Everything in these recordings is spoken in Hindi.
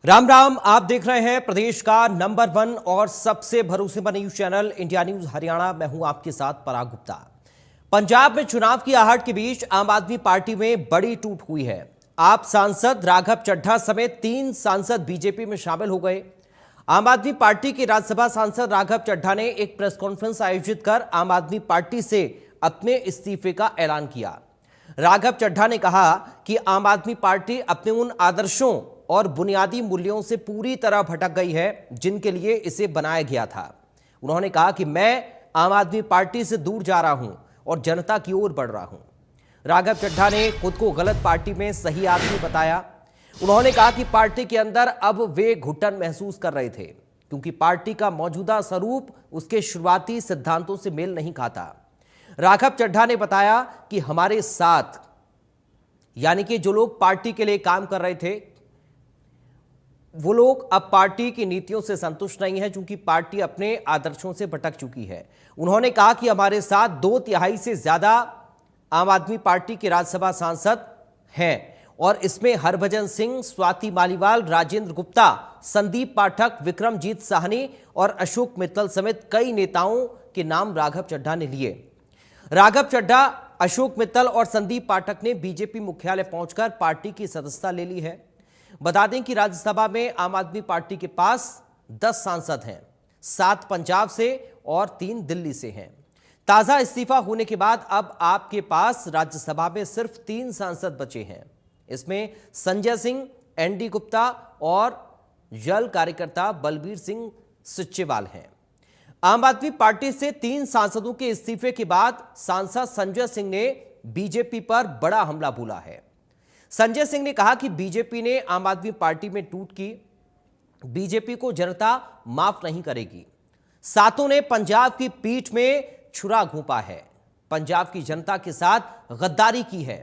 राम राम। आप देख रहे हैं प्रदेश का नंबर 1 और सबसे भरोसेमंद news channel India news Haryana. मैं हूं आपके साथ पराग गुप्ता। पंजाब में चुनाव की आहट के बीच आम आदमी पार्टी में बड़ी टूट हुई है। आप सांसद राघव चड्ढा समेत 3 सांसद बीजेपी में शामिल हो गए। आम आदमी पार्टी के राज्यसभा सांसद राघव चड्ढा ने एक प्रेस कॉन्फ्रेंस आयोजित कर आम आदमी पार्टी से अपने इस्तीफे का ऐलान किया। राघव चड्ढा ने कहा कि आम आदमी पार्टी अपने उन आदर्शों और बुनियादी मूल्यों से पूरी तरह भटक गई है जिनके लिए इसे बनाया गया था। उन्होंने कहा कि मैं आम आदमी पार्टी से दूर जा रहा हूं और जनता की ओर बढ़ रहा हूं। राघव चड्ढा ने खुद को गलत पार्टी में सही आदमी बताया। उन्होंने कहा कि पार्टी के अंदर अब वे घुटन महसूस कर रहे थे क्योंकि पार्टी का मौजूदा स्वरूप उसके शुरुआती सिद्धांतों से मेल नहीं खाता। राघव चड्ढा ने बताया कि हमारे साथ यानी कि जो लोग पार्टी के लिए काम कर रहे थे वो लोग अब पार्टी की नीतियों से संतुष्ट नहीं है क्योंकि पार्टी अपने आदर्शों से भटक चुकी है। उन्होंने कहा कि हमारे साथ 2/3 से ज्यादा आम आदमी पार्टी के राज्यसभा सांसद हैं और इसमें हरभजन सिंह, स्वाति मालीवाल, राजेंद्र गुप्ता, संदीप पाठक, विक्रमजीत साहनी और अशोक मित्तल समेत कई नेताओं के नाम राघव चड्ढा ने लिए। राघव चड्ढा, अशोक मित्तल और संदीप पाठक ने बीजेपी मुख्यालय पहुंचकर पार्टी की सदस्यता ले ली है। बता दें कि राज्यसभा में आम आदमी पार्टी के पास 10 सांसद हैं, 7 पंजाब से और 3 दिल्ली से हैं। ताजा इस्तीफा होने के बाद अब आपके पास राज्यसभा में सिर्फ 3 सांसद बचे हैं। इसमें संजय सिंह, एनडी गुप्ता और जल कार्यकर्ता बलबीर सिंह सिच्चेवाल हैं। आम आदमी पार्टी से 3 सांसदों के इस्तीफे के बाद सांसद संजय सिंह ने बीजेपी पर बड़ा हमला बोला है। संजय सिंह ने कहा कि बीजेपी ने आम आदमी पार्टी में टूट की, बीजेपी को जनता माफ नहीं करेगी। सातों ने पंजाब की पीठ में छुरा घोंपा है, पंजाब की जनता के साथ गद्दारी की है।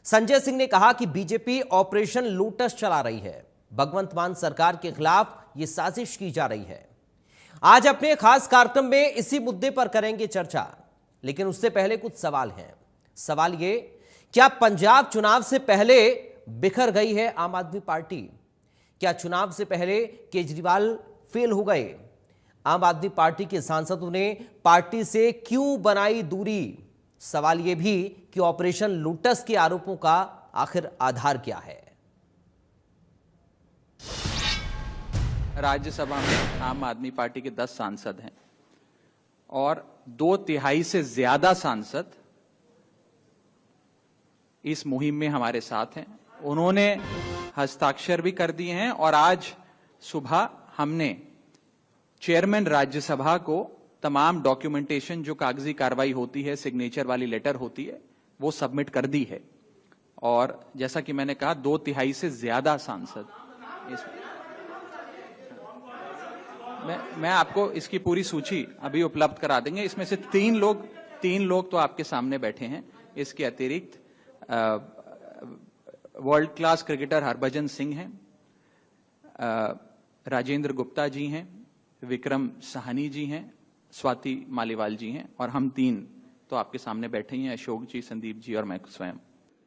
संजय सिंह ने कहा कि बीजेपी ऑपरेशन लोटस चला रही है, भगवंत मान सरकार के खिलाफ यह साजिश की जा रही है। आज अपने खास कार्यक्रम में इसी मुद्दे पर करेंगे चर्चा, लेकिन उससे पहले कुछ सवाल हैं। सवाल ये, क्या पंजाब चुनाव से पहले बिखर गई है आम आदमी पार्टी? क्या चुनाव से पहले केजरीवाल फेल हो गए? आम आदमी पार्टी के सांसदों ने पार्टी से क्यों बनाई दूरी? सवाल यह भी कि ऑपरेशन लोटस के आरोपों का आखिर आधार क्या है? राज्यसभा में आम आदमी पार्टी के 10 सांसद हैं और 2/3 से ज्यादा सांसद इस मुहिम में हमारे साथ हैं। उन्होंने हस्ताक्षर भी कर दिए हैं और आज सुबह हमने चेयरमैन राज्यसभा को तमाम डॉक्यूमेंटेशन जो कागजी कार्रवाई होती है, सिग्नेचर वाली लेटर होती है, वो सबमिट कर दी है। और जैसा कि मैंने कहा 2/3 से ज्यादा सांसद मैं आपको इसकी पूरी सूची अभी उपलब्ध करा देंगे। इसमें से 3 लोग तो आपके सामने बैठे हैं। इसके अतिरिक्त world class cricketer Harbhajan Singh हैं, राजेंद्र गुप्ता जी हैं, विक्रम साहनी जी हैं, स्वाति मालीवाल जी हैं और हम 3 तो आपके सामने बैठे हैं, अशोक जी, संदीप जी और मैं स्वयं।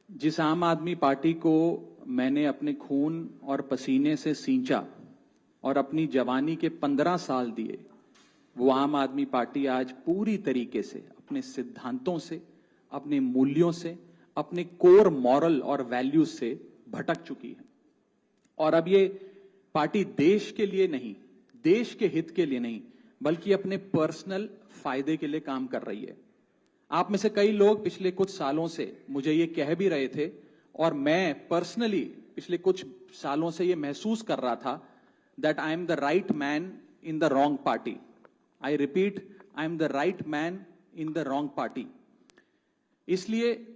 जिस आम आदमी पार्टी को मैंने अपने खून और पसीने से सींचा और अपनी जवानी के 15 साल दिए, वो आम आदमी पार्टी आज पूरी तरीके से अपने सिद्धांतों से, अपने मूल्यों से, अपने कोर मॉरल और वैल्यूज से भटक चुकी है। और अब ये पार्टी देश के लिए नहीं, देश के हित के लिए नहीं, बल्कि अपने पर्सनल फायदे के लिए काम कर रही है। आप में से कई लोग पिछले कुछ सालों से मुझे ये कह भी रहे थे और मैं पर्सनली पिछले कुछ सालों से ये महसूस कर रहा था that I am the right man in the wrong party. I repeat, I am the right man in the wrong party. इसलिए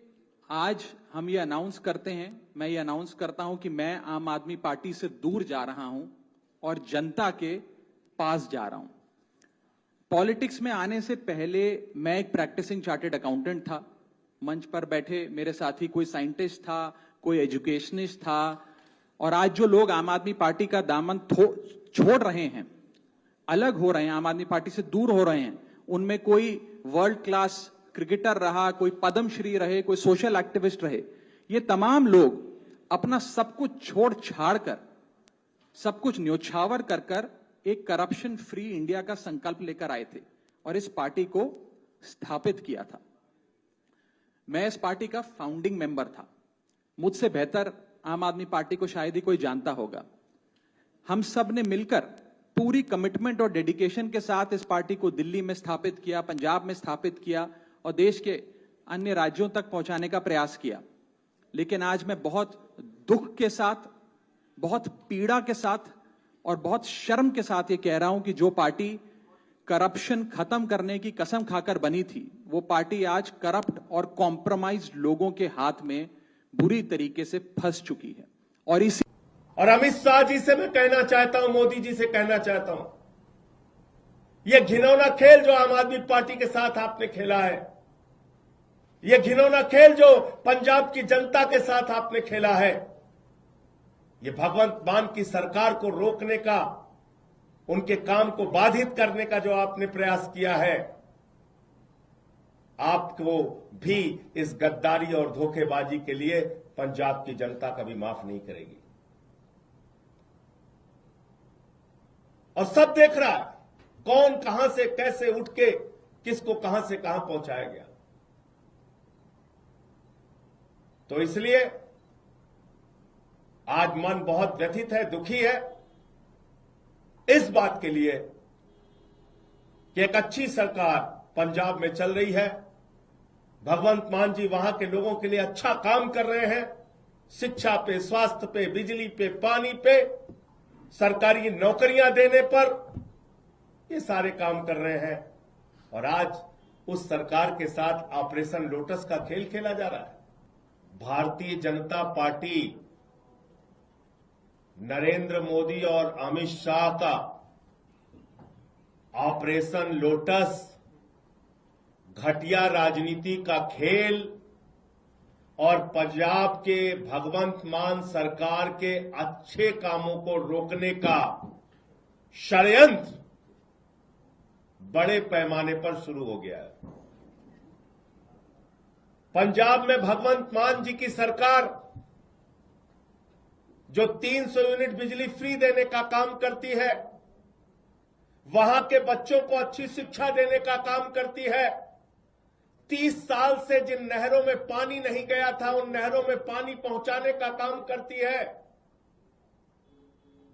आज हम ये अनाउंस करते हैं, मैं ये अनाउंस करता हूं कि मैं आम आदमी पार्टी से दूर जा रहा हूं और जनता के पास जा रहा हूं। पॉलिटिक्स में आने से पहले मैं एक प्रैक्टिसिंग चार्टर्ड अकाउंटेंट था। मंच पर बैठे मेरे साथी कोई साइंटिस्ट था, कोई एजुकेशनिस्ट था, और आज जो लोग आम आदमी पार्टी का दामन छोड़ रहे हैं, अलग हो रहे हैं, आम आदमी पार्टी से दूर हो रहे हैं, उनमें कोई वर्ल्ड क्लास क्रिकेटर रहा, कोई पद्मश्री रहे, कोई सोशल एक्टिविस्ट रहे, ये तमाम लोग अपना सब कुछ छोड़ छाड़ कर सब कुछ न्योछावर कर कर एक करप्शन फ्री इंडिया का संकल्प लेकर आए थे और इस पार्टी को स्थापित किया था। मैं इस पार्टी का फाउंडिंग मेंबर था। मुझसे बेहतर आम आदमी पार्टी को शायद ही कोई जानता होगा। हम सब ने मिलकर पूरी कमिटमेंट और डेडिकेशन के साथ इस पार्टी को दिल्ली में स्थापित किया, पंजाब में स्थापित किया और देश के अन्य राज्यों तक पहुंचाने का प्रयास किया। लेकिन आज मैं बहुत दुख के साथ, बहुत पीड़ा के साथ और बहुत शर्म के साथ ये कह रहा हूं कि जो पार्टी करप्शन खत्म करने की कसम खाकर बनी थी, वो पार्टी आज करप्ट और कॉम्प्रोमाइज्ड लोगों के हाथ में बुरी तरीके से फंस चुकी है। और अमित शाह जी से मैं कहना चाहता हूं, मोदी जी से कहना चाहता हूं, यह घिनौना खेल जो आम आदमी पार्टी के साथ आपने खेला है, यह घिनौना खेल जो पंजाब की जनता के साथ आपने खेला है, यह भगवंत मान की सरकार को रोकने का, उनके काम को बाधित करने का जो आपने प्रयास किया है, आपको भी इस गद्दारी और धोखेबाजी के लिए पंजाब की जनता कभी माफ नहीं करेगी। और सब देख रहा है कौन कहां से कैसे उठ के किसको कहां से कहां पहुंचाया गया। तो इसलिए आज मन बहुत व्यथित है, दुखी है इस बात के लिए कि एक अच्छी सरकार पंजाब में चल रही है, भगवंत मान जी वहां के लोगों के लिए अच्छा काम कर रहे हैं, शिक्षा पे, स्वास्थ्य पे, बिजली पे, पानी पे, सरकारी नौकरियां देने पर, ये सारे काम कर रहे हैं। और आज उस सरकार के साथ ऑपरेशन लोटस का खेल खेला जा रहा है। भारतीय जनता पार्टी नरेंद्र मोदी और अमित शाह का ऑपरेशन लोटस, घटिया राजनीति का खेल और पंजाब के भगवंत मान सरकार के अच्छे कामों को रोकने का षड्यंत्र बड़े पैमाने पर शुरू हो गया है। पंजाब में भगवंत मान जी की सरकार जो 300 यूनिट बिजली फ्री देने का काम करती है, वहां के बच्चों को अच्छी शिक्षा देने का काम करती है, 30 साल से जिन नहरों में पानी नहीं गया था उन नहरों में पानी पहुंचाने का काम करती है,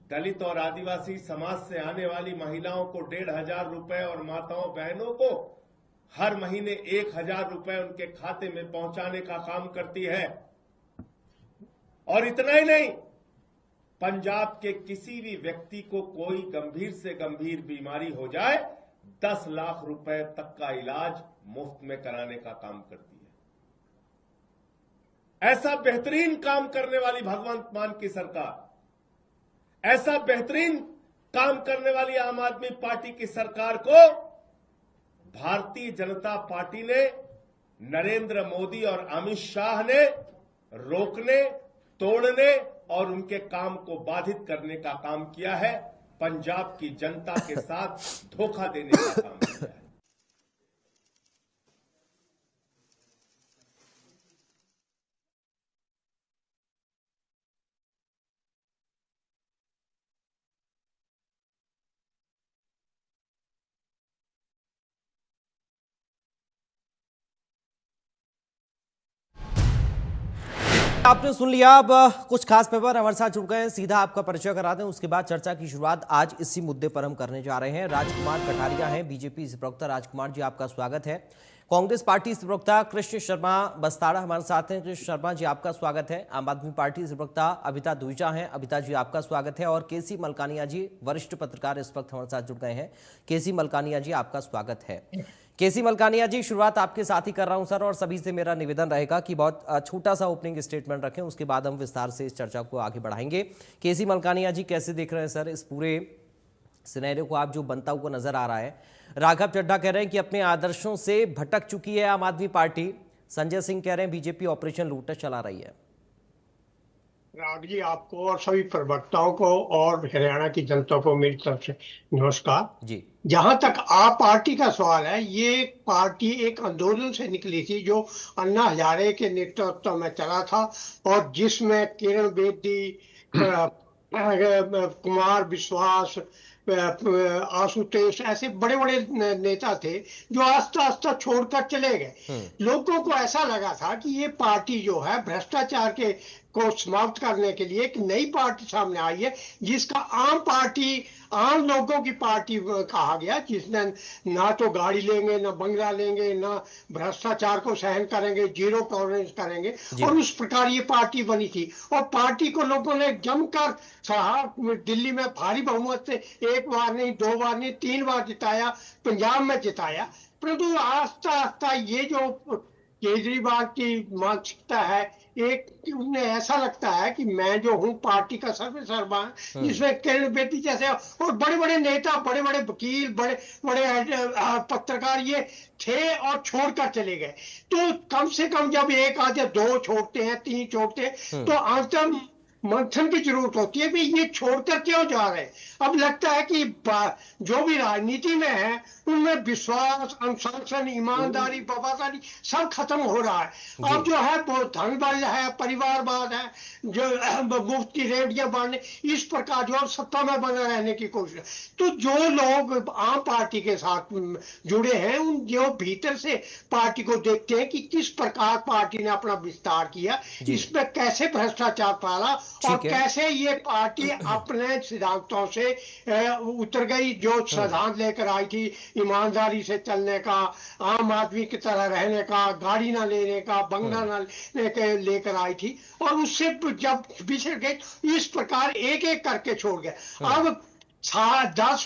दलित और आदिवासी समाज से आने वाली महिलाओं को 1,500 रुपए और माताओं बहनों को हर महीने 1,000 रुपए उनके खाते में पहुंचाने का काम करती है। और इतना ही नहीं, पंजाब के किसी भी व्यक्ति को कोई गंभीर से गंभीर बीमारी हो जाए 10 लाख रुपए तक का इलाज मुफ्त में कराने का काम करती है। ऐसा बेहतरीन काम करने वाली भगवंत मान की सरकार, ऐसा बेहतरीन काम करने वाली आम आदमी पार्टी की सरकार को भारतीय जनता पार्टी ने, नरेंद्र मोदी और अमित शाह ने रोकने, तोड़ने और उनके काम को बाधित करने का काम किया है। पंजाब की जनता के साथ धोखा देने का काम किया है। आपने सुन लिया। अब कुछ खास पेपर हमारे साथ जुड़ गए हैं, सीधा आपका परिचय करा दें, उसके बाद चर्चा की शुरुआत आज इसी मुद्दे पर हम करने जा रहे हैं। राजकुमार कटारिया हैं बीजेपी से प्रवक्ता। राजकुमार जी, आपका स्वागत है। कांग्रेस पार्टी से प्रवक्ता कृष्ण शर्मा बस्ताड़ा हमारे साथ हैं। कृष्ण शर्मा जी, आपका स्वागत है। आम आदमी पार्टी से प्रवक्ता अबिता दुईजा हैं। अबिता जी, आपका स्वागत है। और केसी मलकानिया जी, वरिष्ठ पत्रकार, इस वक्त हमारे साथ जुड़ गए हैं। केसी मलकानिया जी, आपका स्वागत है। केसी मलकानिया जी, शुरुआत आपके साथ ही कर रहा हूं सर, और सभी से मेरा निवेदन रहेगा कि बहुत छोटा सा ओपनिंग स्टेटमेंट रखें, उसके बाद हम विस्तार से इस चर्चा को आगे बढ़ाएंगे। केसी मलकानिया जी, कैसे देख रहे हैं सर इस पूरे सिनेरियो को, आप जो बनता हुआ नजर आ रहा है? राघव चड्ढा कह रहे हैं कि अपने आदर्शों से भटक चुकी है आम आदमी पार्टी। संजय सिंह कह रहे हैं बीजेपी ऑपरेशन लोटस चला रही है। राग जी, आपको और सभी प्रवक्ताओं को और हरियाणा की जनता को मेरी तरफ से नमस्कार जी। जहां तक आप पार्टी का सवाल है, ये पार्टी एक आंदोलन से निकली थी जो अन्ना हजारे के नेतृत्व में चला था और जिसमें किरण बेदी, कुमार विश्वास, आशुतोष, ऐसे बड़े बड़े नेता थे जो आस्ता आस्ता छोड़कर चले गए। लोगों को ऐसा लगा था कि ये पार्टी जो है भ्रष्टाचार के को समाप्त करने के लिए एक नई पार्टी सामने आई है, जिसका आम लोगों की पार्टी कहा गया, जिसने ना तो गाड़ी लेंगे, ना बंगला लेंगे, ना भ्रष्टाचार को सहन करेंगे, जीरो टॉलरेंस करेंगे, और उस प्रकार ये पार्टी बनी थी। और पार्टी को लोगों ने जमकर सराहा। दिल्ली में भारी बहुमत से 1 बार नहीं, 2 बार नहीं, 3 बार जिताया, पंजाब में जिताया। परंतु आस्ता आस्ता ये जो केजरीवाल की मानसिकता है, एक उन्हें ऐसा लगता है कि मैं जो हूँ पार्टी का सर्वेसर्वा, जिसमें किरण बेदी जैसे और बड़े बड़े नेता, बड़े बड़े वकील, बड़े बड़े पत्रकार ये थे और छोड़कर चले गए। तो कम से कम जब 1 आधे 2 छोड़ते हैं, 3 छोड़ते हैं, तो अंततः मंथन की जरूरत होती है भी ये छोड़कर क्यों जा रहे हैं। अब लगता है कि जो भी राजनीति में है उनमें विश्वास, अनुशासन, ईमानदारी, वफादारी सब खत्म हो रहा है। अब जो है वो धनबल है, परिवारवाद है, जो मुफ्त की रेवड़ियां बांटने, इस प्रकार जो सत्ता में बने रहने की कोशिश। तो जो लोग आम पार्टी के साथ जुड़े हैं, उन जो भीतर से पार्टी को देखते हैं कि किस प्रकार पार्टी ने अपना विस्तार किया, इसमें कैसे भ्रष्टाचार फैला और कैसे ये पार्टी अपने सिद्धांतों से उतर गई, जो सिद्धांत लेकर आई थी ईमानदारी से चलने का, आम आदमी की तरह रहने का, गाड़ी ना लेने का, बंगला ना लेकर आई थी, और उससे जब बिछड़ गए इस प्रकार एक एक करके छोड़ गए। अब 10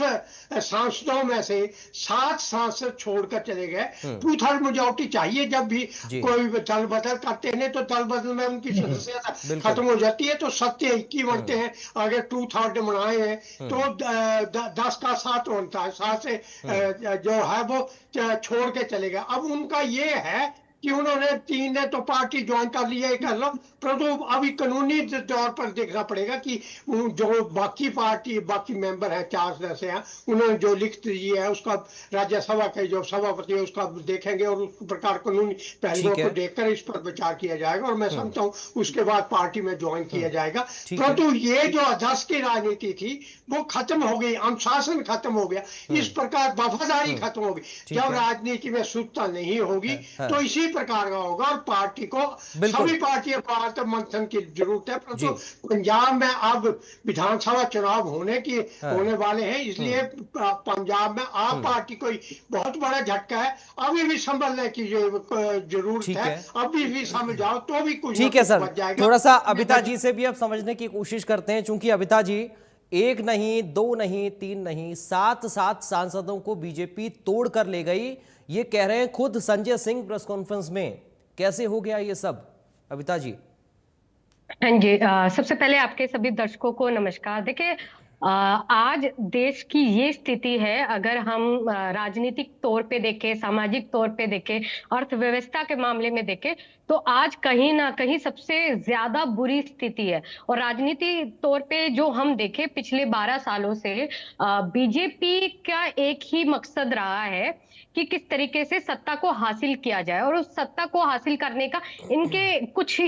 सांसदों में से 7 सांसद छोड़कर चले गए। 2/3 मेजॉरिटी चाहिए जब भी कोई दल बदल करते हैं, तो दल बदल में उनकी सदस्यता खत्म हो जाती है, तो 21 बनते हैं। अगर 2/3 बनाए हैं तो 10 का 7 बनता है। 7 से जो है वो छोड़ के चले गए। अब उनका ये है कि उन्होंने 3 ने तो पार्टी ज्वाइन कर लिया, कर लो, परंतु अभी कानूनी तौर पर देखना पड़ेगा कि जो बाकी मेंबर है 4 सदस्य हैं, उन्होंने जो लिख दी है उसका राज्यसभा के जो सभापति है उसका देखेंगे, और उस प्रकार कानूनी पहलुओं को देखकर इस पर विचार किया जाएगा, और मैं समझता हूँ उसके बाद पार्टी में ज्वाइन किया जाएगा। परंतु ये जो अध्यक्ष की राजनीति थी वो खत्म हो गई, अनुशासन खत्म हो गया, इस प्रकार वफादारी खत्म हो गई। जब राजनीति में शुद्धता नहीं होगी तो इसी प्रकार का होगा, और पार्टी को, सभी पार्टियों को मंथन की जरूरत है। परंतु पंजाब में अब विधानसभा चुनाव होने वाले हैं, इसलिए पंजाब में आप पार्टी को बहुत बड़ा झटका है। अभी भी संभलने की जरूरत है, अभी भी समझ जाओ तो भी कुछ ठीक है सर। थोड़ा सा अबिता जी से भी अब समझने की कोशिश करते हैं, चूंकि अबिता जी 1 नहीं, 2 नहीं, 3 नहीं, 7 सांसदों को बीजेपी तोड़ कर ले गई, ये कह रहे हैं खुद संजय सिंह प्रेस कॉन्फ्रेंस में। कैसे हो गया ये सब, अबिता जी? हाँ जी, सबसे पहले आपके सभी दर्शकों को नमस्कार। देखिए, आज देश की ये स्थिति है, अगर हम राजनीतिक तौर पे देखें, सामाजिक तौर पे देखें, अर्थव्यवस्था के मामले में देखें, तो आज कहीं ना कहीं सबसे ज्यादा बुरी स्थिति है। और राजनीति तौर पे जो हम देखें पिछले 12 सालों से बीजेपी का एक ही मकसद रहा है कि किस तरीके से सत्ता को हासिल किया जाए, और उस सत्ता को हासिल करने का इनके कुछ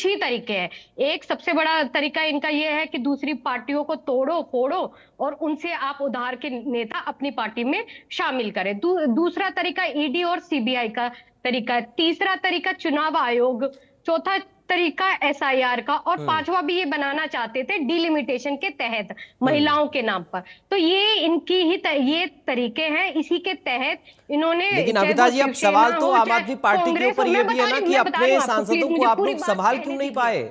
ही तरीके हैं। एक सबसे बड़ा तरीका इनका ये है कि दूसरी पार्टियों को तोड़ो फोड़ो और उनसे आप उधार के नेता अपनी पार्टी में शामिल करें। दूसरा तरीका ईडी और सीबीआई का तरीका, तीसरा तरीका चुनाव आयोग, चौथा तरीका एसआईआर का, और 5वां भी ये बनाना चाहते थे डिलिमिटेशन के तहत महिलाओं के नाम पर। तो ये इनकी ही ये तरीके हैं, इसी के तहत इन्होंने। लेकिन अबिता जी, अब सवाल तो आम आदमी पार्टी के ऊपर ये भी है ना कि अपने सांसदों को आप लोग संभाल क्यों नहीं पाए।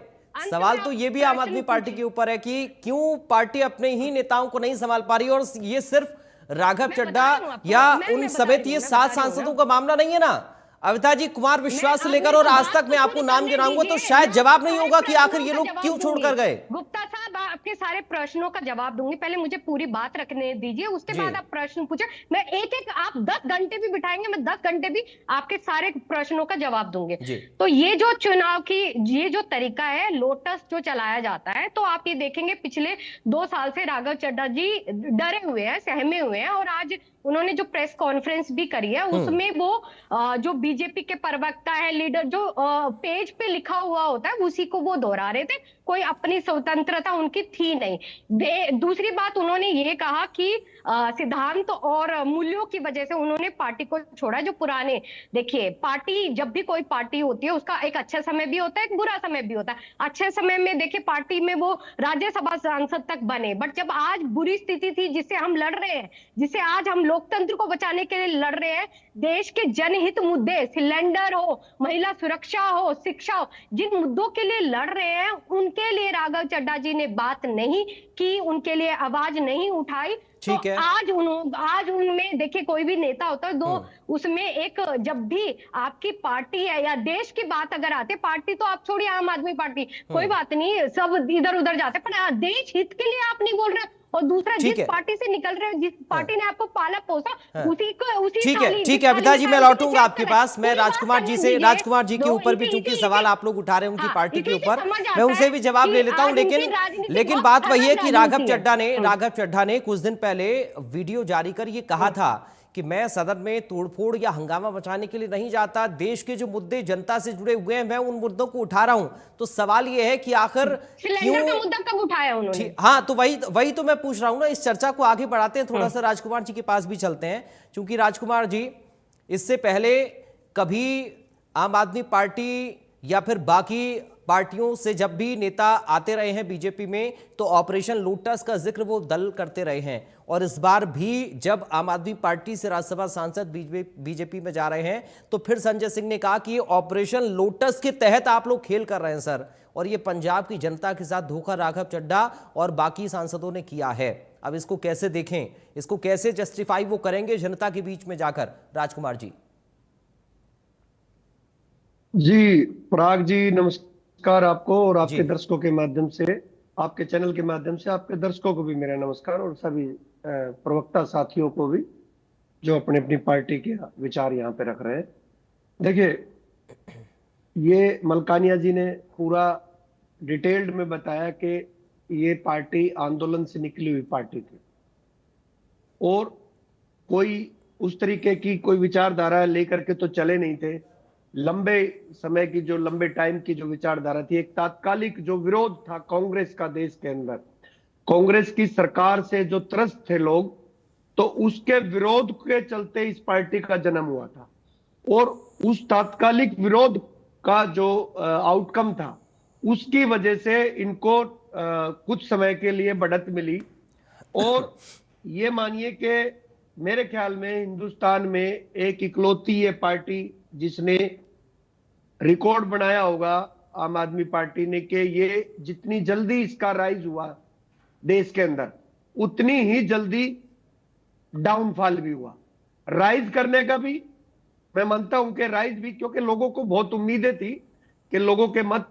सवाल तो ये भी आम आदमी पार्टी के ऊपर है कि क्यों पार्टी अपने ही नेताओं को नहीं संभाल पा रही। और ये सिर्फ राघव चड्ढा या उन समेत ये 7 सांसदों का मामला नहीं है ना अविता जी। कुमार विश्वास से लेकर और आज तक मैं आपको नाम गिनाऊंगा तो शायद जवाब नहीं होगा कि आखिर ये लोग क्यों छोड़कर गए। गुप्ता साहब, आपके सारे प्रश्नों का जवाब दूंगी, पहले मुझे पूरी बात रखने दीजिए, उसके बाद आप प्रश्न पूछे। मैं एक आप 10 घंटे भी बिठाएंगे, मैं 10 घंटे भी आपके सारे प्रश्नों का जवाब दूंगे। तो ये जो चुनाव की ये जो तरीका है, लोटस जो चलाया जाता है, तो आप ये देखेंगे पिछले 2 साल से राघव चड्ढा जी डरे हुए हैं, सहमे हुए हैं, और आज उन्होंने जो प्रेस कॉन्फ्रेंस भी करी है उसमें वो जो बीजेपी के प्रवक्ता है, लीडर, जो पेज पे लिखा हुआ होता है उसी को वो दोहरा रहे थे। कोई अपनी स्वतंत्रता उनकी थी नहीं। दूसरी बात उन्होंने ये कहा कि सिद्धांत और मूल्यों की वजह से उन्होंने पार्टी को छोड़ा। जो पुराने, देखिए पार्टी, जब भी कोई पार्टी होती है उसका एक अच्छा समय भी होता है, एक बुरा समय भी होता है। अच्छे समय में देखिए पार्टी में वो राज्यसभा सांसद तक बने, बट जब आज बुरी स्थिति थी जिससे हम लड़ रहे हैं, जिससे आज हम लोकतंत्र को बचाने के लिए लड़ रहे हैं, देश के जनहित मुद्दे, सिलेंडर हो, महिला सुरक्षा हो, शिक्षा हो, जिन मुद्दों के लिए लड़ रहे हैं उनके लिए राघव चड्ढा जी ने बात नहीं की, उनके लिए आवाज नहीं उठाई। ठीक तो है। आज उनमें देखिए कोई भी नेता होता है दो, उसमें एक, जब भी आपकी पार्टी है या देश की बात अगर आती है, पार्टी तो आप छोड़िए, आम आदमी पार्टी कोई बात नहीं, सब इधर उधर जाते, पर देश हित के लिए आप नहीं बोल रहे। और दूसरा, जिस पार्टी से निकल रहे हो, जिस पार्टी ने आपको पाला पोसा, उसी ठीक है अबिता जी, मैं लौटूंगा आपके पास। मैं राजकुमार जी के ऊपर भी चूंकि सवाल आप लोग उठा रहे हैं उनकी पार्टी के ऊपर, मैं उनसे भी जवाब ले लेता हूं। लेकिन बात वही है कि राघव चड्ढा ने कुछ दिन पहले वीडियो जारी कर ये कहा था कि मैं सदन में तोड़फोड़ या हंगामा मचाने के लिए नहीं जाता, देश के जो मुद्दे जनता से जुड़े हुए हैं मैं उन मुद्दों को उठा रहा हूं। तो सवाल ये है कि आखिर सिलेंडर का मुद्दा कब उठाया उन्होंने? हाँ, तो वही तो मैं पूछ रहा हूं ना। इस चर्चा को आगे बढ़ाते हैं, थोड़ा सा राजकुमार जी के पास भी चलते हैं, क्योंकि राजकुमार जी, इससे पहले कभी आम आदमी पार्टी या फिर बाकी पार्टियों से जब भी नेता आते रहे हैं बीजेपी में, तो ऑपरेशन लोटस का जिक्र वो दल करते रहे हैं। और इस बार भी जब आम आदमी पार्टी से राज्यसभा सांसद बीजेपी में जा रहे हैं, तो फिर संजय सिंह ने कहा कि ये ऑपरेशन लोटस के तहत आप लोग खेल कर रहे हैं सर, और ये पंजाब की जनता के साथ धोखा राघव चड्ढा और बाकी सांसदों ने किया है। अब इसको कैसे देखें, इसको कैसे जस्टिफाई वो करेंगे जनता के बीच में जाकर? राजकुमार जी। जी पराग जी, नमस्कार आपको और आपके दर्शकों के माध्यम से, आपके चैनल के माध्यम से आपके दर्शकों को भी मेरा नमस्कार, और सभी प्रवक्ता साथियों को भी जो अपनी अपनी पार्टी के विचार यहाँ पे रख रहे हैं। देखिए, ये मलकानिया जी ने पूरा डिटेल्ड में बताया कि ये पार्टी आंदोलन से निकली हुई पार्टी थी और कोई उस तरीके की कोई विचारधारा लेकर के तो चले नहीं थे। लंबे समय की, जो लंबे टाइम की जो विचारधारा थी, एक तात्कालिक जो विरोध था कांग्रेस का देश के अंदर, कांग्रेस की सरकार से जो त्रस्त थे लोग, तो उसके विरोध के चलते इस पार्टी का जन्म हुआ था। और उस तात्कालिक विरोध का जो आउटकम था, उसकी वजह से इनको कुछ समय के लिए बढ़त मिली। और ये मानिए कि मेरे ख्याल में हिंदुस्तान में एक इकलौती ये पार्टी जिसने रिकॉर्ड बनाया होगा आम आदमी पार्टी ने, कि ये जितनी जल्दी इसका राइज हुआ देश के अंदर, उतनी ही जल्दी डाउनफॉल भी हुआ। राइज करने का भी मैं मानता हूं कि राइज भी, क्योंकि लोगों को बहुत उम्मीदें थी कि लोगों के मत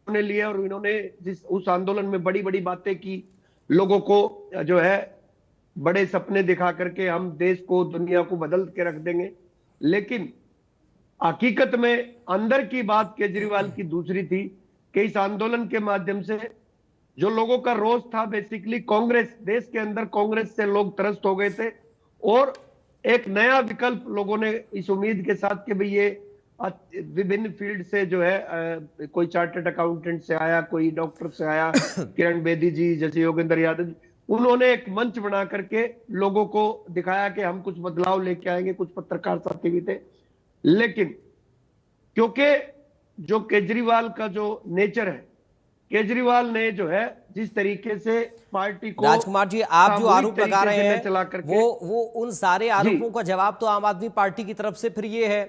उन्होंने लिए और इन्होंने जिस उस आंदोलन में बड़ी बड़ी बातें की, लोगों को जो है बड़े सपने दिखा करके हम देश को, दुनिया को बदल के रख देंगे। लेकिन हकीकत में अंदर की बात केजरीवाल की दूसरी थी कि इस आंदोलन के माध्यम से जो लोगों का रोष था, बेसिकली कांग्रेस, देश के अंदर कांग्रेस से लोग त्रस्त हो गए थे और एक नया विकल्प लोगों ने इस उम्मीद के साथ कि भाई ये विभिन्न फील्ड से जो है, कोई चार्टर्ड अकाउंटेंट से आया, कोई डॉक्टर से आया, किरण बेदी जी जैसे, योगेंद्र यादव जी, उन्होंने एक मंच बना करके लोगों को दिखाया कि हम कुछ बदलाव लेके आएंगे। कुछ पत्रकार साथी भी थे, लेकिन क्योंकि जो केजरीवाल का जो नेचर है, केजरीवाल ने जो है जिस तरीके से पार्टी को, राजकुमार जी, आप जो आरोप लगा रहे हैं वो उन सारे आरोपों का जवाब तो आम आदमी पार्टी की तरफ से फिर ये है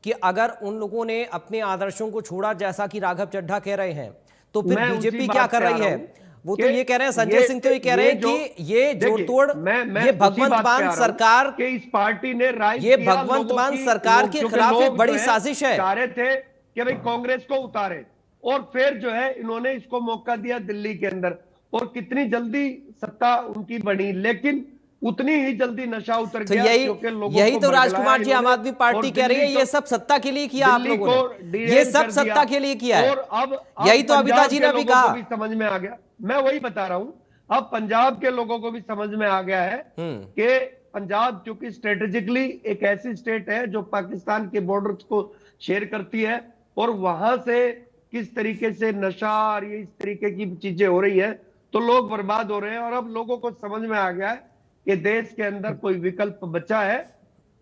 कि अगर उन लोगों ने अपने आदर्शों को छोड़ा, जैसा कि राघव चड्ढा कह रहे हैं, तो फिर बीजेपी क्या कर रही है? वो तो ये कह रहे हैं, संजय सिंह तो ये कह रहे हैं कि ये जोड़तोड़, ये भगवंत मान सरकार के इस पार्टी ने ये भगवंत मान सरकार के खिलाफ एक बड़ी साजिश है। चाह रहे थे कि भाई कांग्रेस को उतारे, और फिर जो है इन्होंने इसको मौका दिया दिल्ली के अंदर, और कितनी जल्दी सत्ता उनकी बनी, लेकिन उतनी ही जल्दी नशा उतर गया। यही तो राजकुमार जी आम आदमी पार्टी कह रही है, ये सब सत्ता के लिए किया आप लोगों ने, ये सब सत्ता के लिए किया है। और अब यही तो अबिता जी ने भी कहा, समझ में आ गया। मैं वही बता रहा हूं, अब पंजाब के लोगों को भी समझ में आ गया है कि पंजाब चूंकि स्ट्रेटेजिकली एक ऐसी स्टेट है जो पाकिस्तान के बॉर्डर्स को शेयर करती है, और वहां से किस तरीके से नशा और ये इस तरीके की चीजें हो रही है, तो लोग बर्बाद हो रहे हैं। और अब लोगों को समझ में आ गया है कि देश के अंदर कोई विकल्प बचा है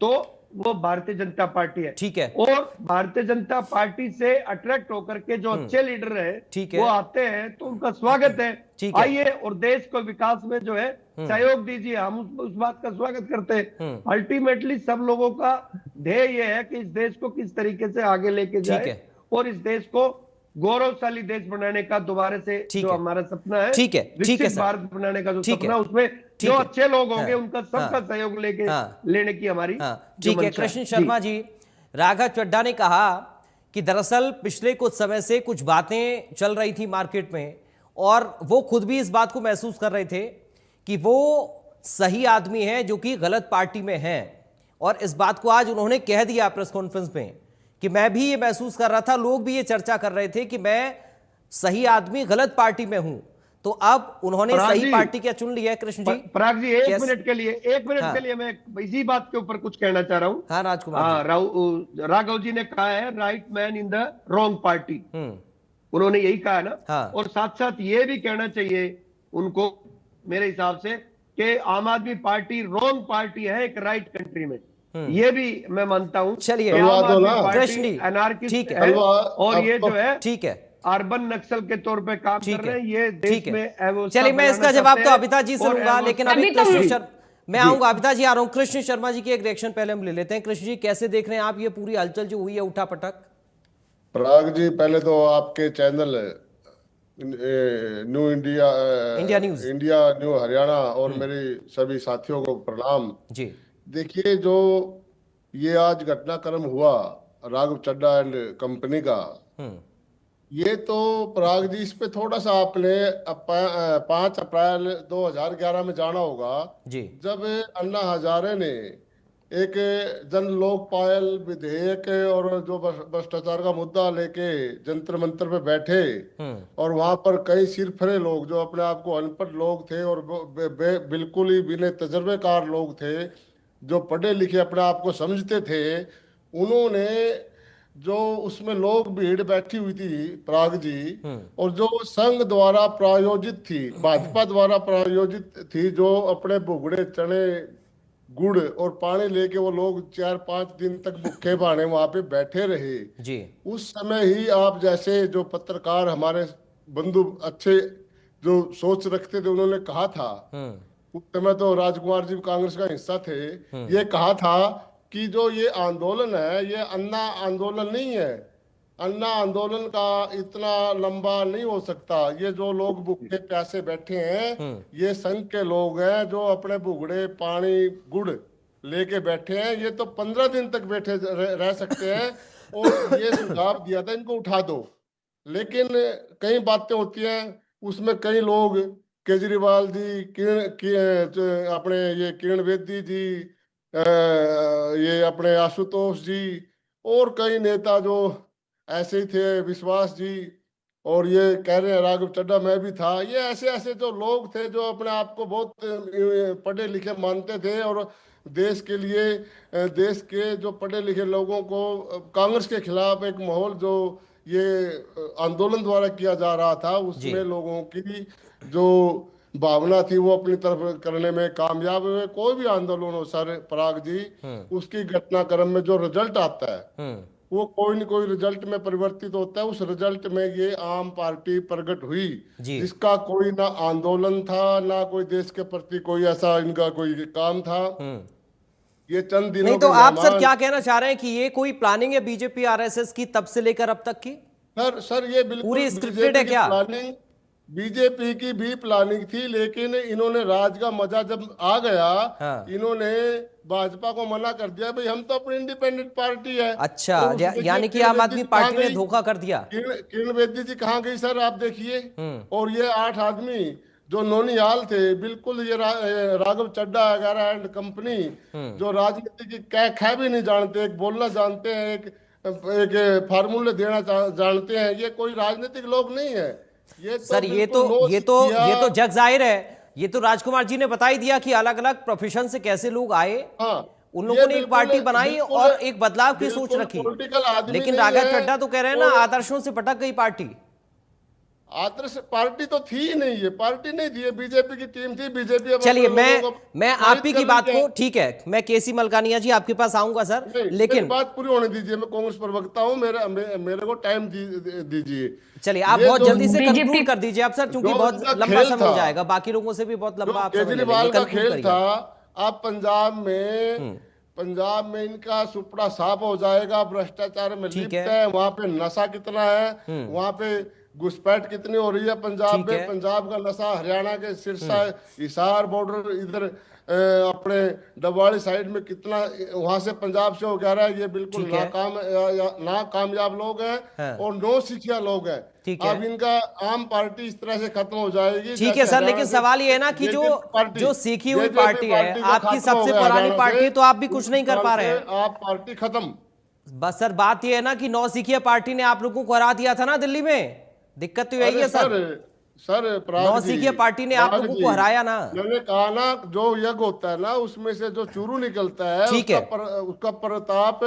तो वो भारतीय जनता पार्टी है। ठीक है। और भारतीय जनता पार्टी से अट्रैक्ट होकर के जो अच्छे लीडर ठीक है है। वो आते हैं तो उनका स्वागत है। ठीक है। आइए और देश को विकास में जो है सहयोग दीजिए, हम उस बात का स्वागत करते हैं। अल्टीमेटली सब लोगों का ध्येय ये है कि इस देश को किस तरीके से आगे लेके जाए और इस देश को गौरवशाली देश बनाने का दोबारा से जो हमारा सपना है, ठीक है विकसित भारत बनाने का जो सपना, उसमें जो अच्छे लोग होंगे उनका सबका सहयोग लेने की हमारी ठीक है। कृष्ण शर्मा जी, राघव चड्ढा ने कहा कि दरअसल पिछले कुछ समय से कुछ बातें चल रही थी मार्केट में और वो खुद भी इस बात को महसूस कर रहे थे कि वो सही आदमी है जो कि गलत पार्टी में है, और इस बात को आज उन्होंने कह दिया प्रेस कॉन्फ्रेंस में कि मैं भी ये महसूस कर रहा था, लोग भी ये चर्चा कर रहे थे कि मैं सही आदमी गलत पार्टी में हूं। तो अब उन्होंने सही पार्टी क्या चुन लिया है? कृष्ण जी, पराग जी, एक मिनट के लिए मैं इसी बात के ऊपर कुछ कहना चाह रहा हूँ। हाँ राजकुमार, राघव जी ने कहा है right man in the wrong party, उन्होंने यही कहा ना। और साथ साथ ये भी कहना चाहिए उनको मेरे हिसाब से कि आम आदमी पार्टी रॉन्ग पार्टी है एक राइट कंट्री में, ये भी मैं मानता हूँ। चलिए कृष्ण जी, अनार्किस्ट है और ये जो है ठीक है अर्बन नक्सल के तौर पे काम कर रहे हैं, ये देश में। चलिए मैं इसका जवाब तो अबिता जी से लूंगा, लेकिन अभी कृष्ण शर्मा मैं आऊंगा। अबिता जी आ रहा हूं। कृष्ण शर्मा जी के एक रिएक्शन पहले हम ले लेते हैं। कृष्ण जी, कैसे देख रहे हैं आप ये पूरी हलचल जो हुई है, उठा पटक? पराग जी, पहले तो आपके channel new India new Haryana और मेरे सभी साथियों को प्रणाम जी। देखिए, जो ये आज घटनाक्रम हुआ राघव चड्ढा एंड कंपनी का, ये तो पराग जी इस पे थोड़ा सा आपने 5 अप्रैल 2011 में जाना होगा जी, जब अन्ना हजारे ने एक जन लोकपाल विधेयक और जो भ्रष्टाचार का मुद्दा लेके जंतर मंतर पे बैठे और वहां पर कई सिरफरे लोग जो अपने आप को अनपढ़ लोग थे और बिल्कुल ही बिना तजर्बेकार लोग थे, जो पढ़े लिखे अपने आप को समझते थे, उन्होंने जो उसमें लोग भीड़ बैठी हुई थी पराग जी, और जो संघ द्वारा प्रायोजित थी, भाजपा द्वारा प्रायोजित थी, जो अपने भुगड़े चने गुड़ और पानी लेके वो लोग 4-5 दिन तक भूखे भाने वहां पे बैठे रहे जी। उस समय ही आप जैसे जो पत्रकार हमारे बंधु अच्छे जो सोच रखते थे, उन्होंने कहा था, उस समय तो राजकुमार जी कांग्रेस का हिस्सा थे, ये कहा था कि जो ये आंदोलन है ये अन्ना आंदोलन नहीं है, अन्ना आंदोलन का इतना लंबा नहीं हो सकता, ये जो लोग भूखे प्यासे बैठे हैं ये संघ के लोग हैं जो अपने भुगड़े पानी गुड़ लेके बैठे हैं, ये तो 15 दिन तक बैठे रह सकते हैं। और ये सुझाव दिया था इनको उठा दो, लेकिन कई बातें होती हैं उसमें कई लोग, केजरीवाल जी, अपने ये किरण बेदी जी, ये अपने आशुतोष जी और कई नेता जो ऐसे ही थे, विश्वास जी, और ये कह रहे हैं राघव चड्ढा मैं भी था, ये ऐसे ऐसे जो लोग थे जो अपने आप को बहुत पढ़े लिखे मानते थे और देश के लिए, देश के जो पढ़े लिखे लोगों को कांग्रेस के खिलाफ एक माहौल जो ये आंदोलन द्वारा किया जा रहा था, उसमें लोगों की जो भावना थी वो अपनी तरफ करने में कामयाब हुए। कोई भी आंदोलन हो सर पराग जी, उसकी घटनाक्रम में जो रिजल्ट आता है वो कोई न कोई रिजल्ट में परिवर्तित होता है। उस रिजल्ट में ये आम पार्टी प्रकट हुई जिसका कोई ना आंदोलन था ना कोई देश के प्रति कोई ऐसा इनका कोई काम था। ये चंद दिनों नहीं तो आप सर क्या कहना चाह रहे हैं कि ये कोई प्लानिंग है बीजेपी आरएसएस की तब से लेकर अब तक की? सर ये बिल्कुल पूरी स्क्रिप्टेड है क्या? प्लानिंग बीजेपी की भी प्लानिंग थी, लेकिन इन्होंने राज का मजा जब आ गया इन्होंने भाजपा को मना कर दिया, भाई हम तो अपनी इंडिपेंडेंट पार्टी है। अच्छा, यानी कि आम आदमी पार्टी ने धोखा कर दिया। किरण बेदी जी कहाँ गई सर आप देखिए, और ये 8 आदमी जो नौनियाल थे, बिल्कुल ये राघव चड्ढा वगैरह एंड कंपनी जो राजनीति की कै भी नहीं जानते, एक बोलना जानते हैं, एक फार्मूले देना जानते हैं, ये कोई राजनीतिक लोग नहीं है। ये तो सर ये तो जग जाहिर है, ये तो राजकुमार जी ने बता ही दिया कि अलग अलग प्रोफेशन से कैसे लोग आए, उन लोगों ने एक पार्टी बनाई और एक बदलाव की सोच रखी। लेकिन राघव चड्ढा तो कह रहे हैं ना आदर्शों से भटक गई पार्टी। आदर्श पार्टी तो थी ही नहीं, ये पार्टी नहीं थी, ये बीजेपी की टीम थी। बीजेपी चलिए मैं आप ही की बात को, ठीक है, मैं केसी मलकानिया जी आपके पास आऊंगा सर, लेकिन बात पूरी होने दीजिए। मैं कांग्रेस प्रवक्ता हूं, मेरे को टाइम दीजिए। चलिए आप बहुत जल्दी से कंक्लूड कर दीजिए आप सर, क्योंकि बहुत लंबा समय हो जाएगा, बाकी लोगों से भी बहुत लंबा केजरीवाल का खेल था। आप पंजाब में इनका सुपड़ा साफ हो जाएगा, भ्रष्टाचार में लिप्त है, वहां पे नशा कितना है, वहां पे घुसपैठ कितनी हो रही है पंजाब में। पंजाब का नशा हरियाणा के सिरसा हिसार बॉर्डर इधर अपने डबवाड़ी साइड में कितना वहां से पंजाब से हो गया रहा है। ये बिल्कुल नाकामयाब लोग हैं और नो शिक्षा लोग हैं। अब इनका आम पार्टी इस तरह से खत्म हो जाएगी। ठीक है सर, लेकिन सवाल ये है ना कि जो सीखी हुई पार्टी है, आपकी सबसे पुरानी पार्टी, तो आप भी कुछ नहीं कर पा रहे हैं। आप पार्टी खत्म। बस सर बात ये है ना कि नौसिखिया पार्टी ने आप लोगों को हरा दिया था ना दिल्ली में, दिक्कत तो यही है सर। नौसिखिया पार्टी ने आप लोगों को हराया ना। मैंने कहा ना, जो यज्ञ होता है ना, उसमें से जो चूरू निकलता है, उसका प्रताप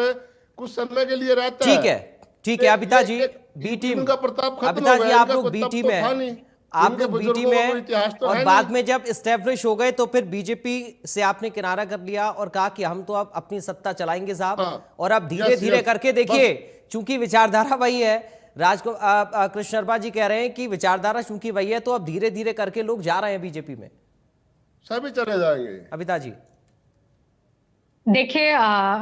कुछ समय के लिए रहता है। ठीक है अबिता जी, बी टीम का प्रताप अबिता जी, आप लोग बी टीम है, आप लोग बी टीम है, और बाद में जब एस्टेब्लिश हो गए तो फिर बीजेपी से आपने किनारा कर लिया और कहा कि हम तो अब अपनी सत्ता चलाएंगे साहब। और अब धीरे धीरे करके देखिए, चूंकि विचारधारा वही है, कृष्ण शर्मा जी कह रहे हैं कि विचारधारा चूंकि वही है, तो अब धीरे धीरे करके लोग जा रहे हैं बीजेपी में, सभी चले जाएंगे। अबिता जी देखिए,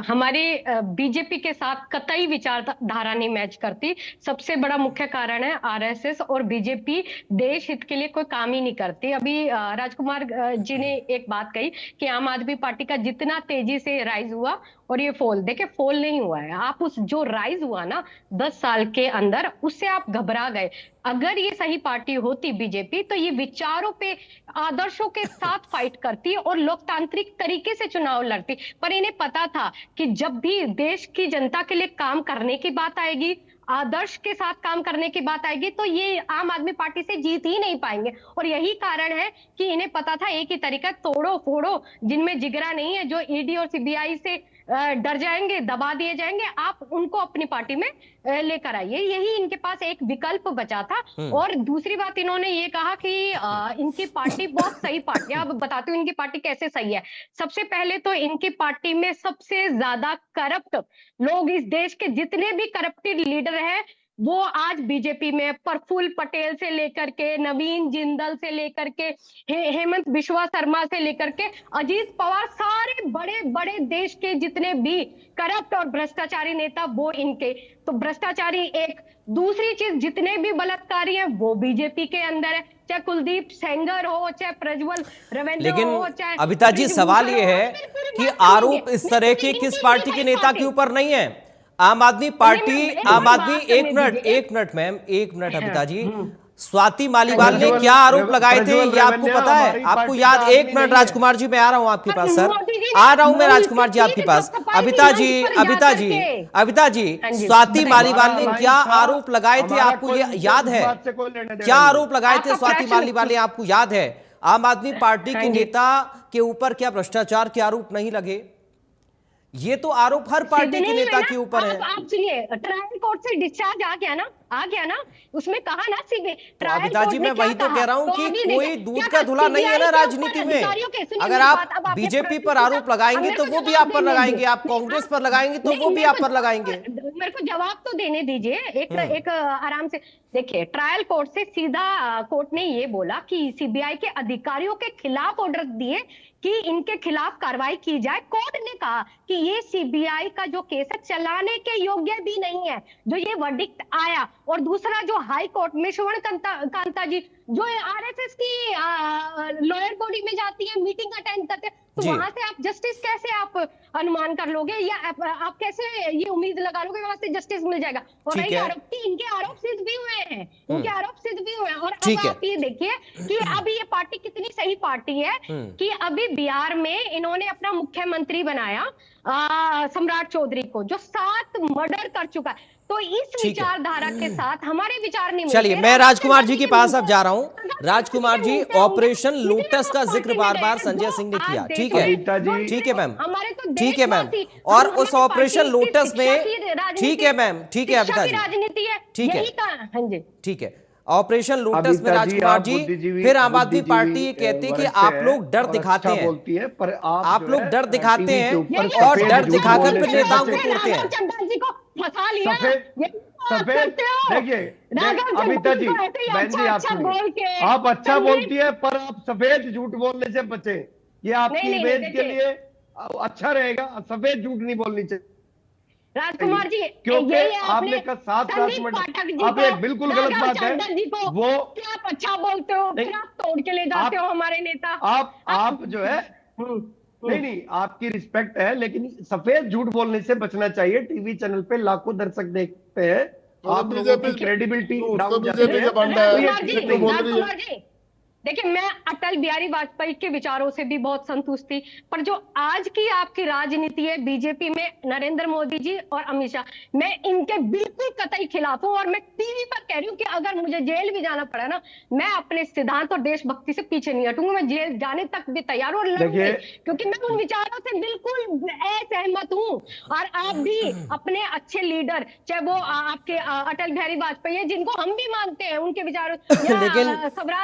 हमारी बीजेपी के साथ कतई विचारधारा नहीं मैच करती। सबसे बड़ा मुख्य कारण है आरएसएस और बीजेपी देश हित के लिए कोई काम ही नहीं करती। अभी राजकुमार जी ने एक बात कही कि आम आदमी पार्टी का जितना तेजी से राइज हुआ और ये फॉल, देखिए फॉल नहीं हुआ है। आप उस जो राइज हुआ ना 10 साल के अंदर, उससे आप घबरा गए। अगर ये सही पार्टी होती बीजेपी, तो ये विचारों पे, आदर्शों के साथ फाइट करती और लोकतांत्रिक तरीके से चुनाव लड़ती। पर इन्हें पता था कि जब भी देश की जनता के लिए काम करने की बात आएगी, आदर्श के साथ काम करने की बात आएगी, तो ये आम आदमी पार्टी से जीत ही नहीं पाएंगे। और यही कारण है कि इन्हें पता था एक ही तरीका, तोड़ो फोड़ो। जिनमें जिगरा नहीं है, जो ईडी और सीबीआई से डर जाएंगे, दबा दिए जाएंगे, आप उनको अपनी पार्टी में लेकर आइए। यही इनके पास एक विकल्प बचा था। और दूसरी बात, इन्होंने ये कहा कि इनकी पार्टी बहुत सही पार्टी है। अब बताती हूँ इनकी पार्टी कैसे सही है। सबसे पहले तो इनकी पार्टी में सबसे ज्यादा करप्ट लोग, इस देश के जितने भी करप्टेड लीडर हैं, वो आज बीजेपी में, प्रफुल्ल पटेल से लेकर के, नवीन जिंदल से लेकर के, हेमंत बिश्वा शर्मा से लेकर के अजीत पवार, सारे बड़े बड़े देश के जितने भी करप्ट और भ्रष्टाचारी नेता, वो इनके। तो भ्रष्टाचारी एक। दूसरी चीज, जितने भी बलात्कारी हैं वो बीजेपी के अंदर है, चाहे कुलदीप सेंगर हो, चाहे प्रज्वल रविंद्र हो, चाहे अबिता जी, सवाल ये है कि आरोप इस तरह के किस पार्टी के नेता के ऊपर नहीं है। आम आदमी पार्टी, एक मिनट मैम, एक मिनट अबिता जी, स्वाति मालीवाल ने क्या आरोप लगाए थे ये आपको पता है? आपको याद? एक मिनट राजकुमार जी, मैं आ रहा हूं आपके पास सर, आ रहा हूं मैं राजकुमार जी आपके पास। अबिता जी, स्वाति मालीवाल ने क्या आरोप लगाए थे आपको ये याद है? क्या आरोप लगाए थे स्वाति मालीवाल ने, आपको याद है? आम आदमी पार्टी के नेता के ऊपर क्या भ्रष्टाचार के आरोप नहीं लगे? ये तो आरोप हर पार्टी के नेता के ऊपर है। आप सुनिए, ट्रायल कोर्ट से डिस्चार्ज आ गया ना, उसमें कहा ना सीबी। अबिता जी, मैं वही तो कह रहा हूं कि कोई दूध का धुला नहीं है ना राजनीति में। अगर आप बीजेपी पर आरोप लगाएंगे तो वो भी आप पर लगाएंगे, आप कांग्रेस पर लगाएंगे तो वो भी आप पर लगाएंगे। मेरे को जवाब तो देने दीजिए एक आराम से। देखिए, ट्रायल कोर्ट से सीधा कोर्ट ने ये बोला कि सीबीआई के अधिकारियों के खिलाफ ऑर्डर दिए कि इनके खिलाफ कार्रवाई की जाए। कोर्ट ने कहा कि ये सीबीआई का जो केस है चलाने के योग्य भी नहीं है, जो ये वर्डिक्ट आया। और दूसरा, जो हाई कोर्ट में श्रवण कांता जी, जो आरएसएस की लॉयर बॉडी में जाती है, मीटिंग अटेंड करते हैं, तो वहां से आप जस्टिस कैसे आप अनुमान कर लोगे, या आप कैसे ये उम्मीद लगा लोगे वहां से जस्टिस मिल जाएगा? और रही आरोप, इनके आरोप सिद्ध भी हुए हैं, उनके आरोप सिद्ध भी हुए हैं। और अब आप ये देखिए कि अभी ये पार्टी कितनी सही पार्टी है कि अभी बिहार में इन्होंने अपना मुख्यमंत्री बनाया सम्राट चौधरी को, जो 7 मर्डर कर चुका है। तो इस विचारधारा के साथ हमारे विचार नहीं। चलिए, मैं राजकुमार जी के पास अब जा रहा हूं। राजकुमार जी, ऑपरेशन लोटस का जिक्र बार बार संजय सिंह ने किया, ठीक है मैम, ठीक है मैम। और उस ऑपरेशन लोटस में, ठीक है मैम, ठीक है अबिता जी, राजनीति है, ठीक है, हाँ जी, ठीक है। ऑपरेशन लोटस में राजकुमार जी फिर आम आदमी पार्टी ये कहते हैं कि आप लोग डर दिखाते हैं, बोलती है, पर आप लोग डर दिखाते हैं और डर दिखाकर फिर नेताओं को तोड़ते हैं। सफेद देखिए अमिता जी, बहन जी, आप अच्छा बोलती है, पर आप सफेद झूठ बोलने से बचे। ये आपकी इमेज के लिए अच्छा रहेगा, सफेद झूठ नहीं बोलनी चाहिए राजकुमार जी, क्योंकि आपने कहा 7 मिनट, आप एक बिल्कुल गलत बात है वो कि आप अच्छा बोलते हो फिर आप तोड़ के ले जाते हो हमारे नेता। आप जो है नहीं, आपकी रिस्पेक्ट है, लेकिन सफेद झूठ बोलने से बचना चाहिए। टीवी चैनल पे लाखों दर्शक देखते हैं, आप लोगों की क्रेडिबिलिटी डाउन जाती है। देखिए, मैं अटल बिहारी वाजपेयी के विचारों से भी बहुत संतुष्ट थी, पर जो आज की आपकी राजनीति है बीजेपी में नरेंद्र मोदी जी और अमित शाह, मैं इनके बिल्कुल कतई खिलाफ हूं। और मैं टीवी पर कह रही हूं कि अगर मुझे जेल भी जाना पड़ा ना, मैं अपने सिद्धांत और देशभक्ति से पीछे नहीं हटूंगी। मैं जेल जाने तक भी तैयार हूं और लड़ूंगी, क्योंकि मैं उन विचारों से बिल्कुल असहमत हूं। और आप भी अपने अच्छे लीडर, चाहे वो आपके अटल बिहारी वाजपेयी है, जिनको हम भी मानते हैं, उनके विचारों,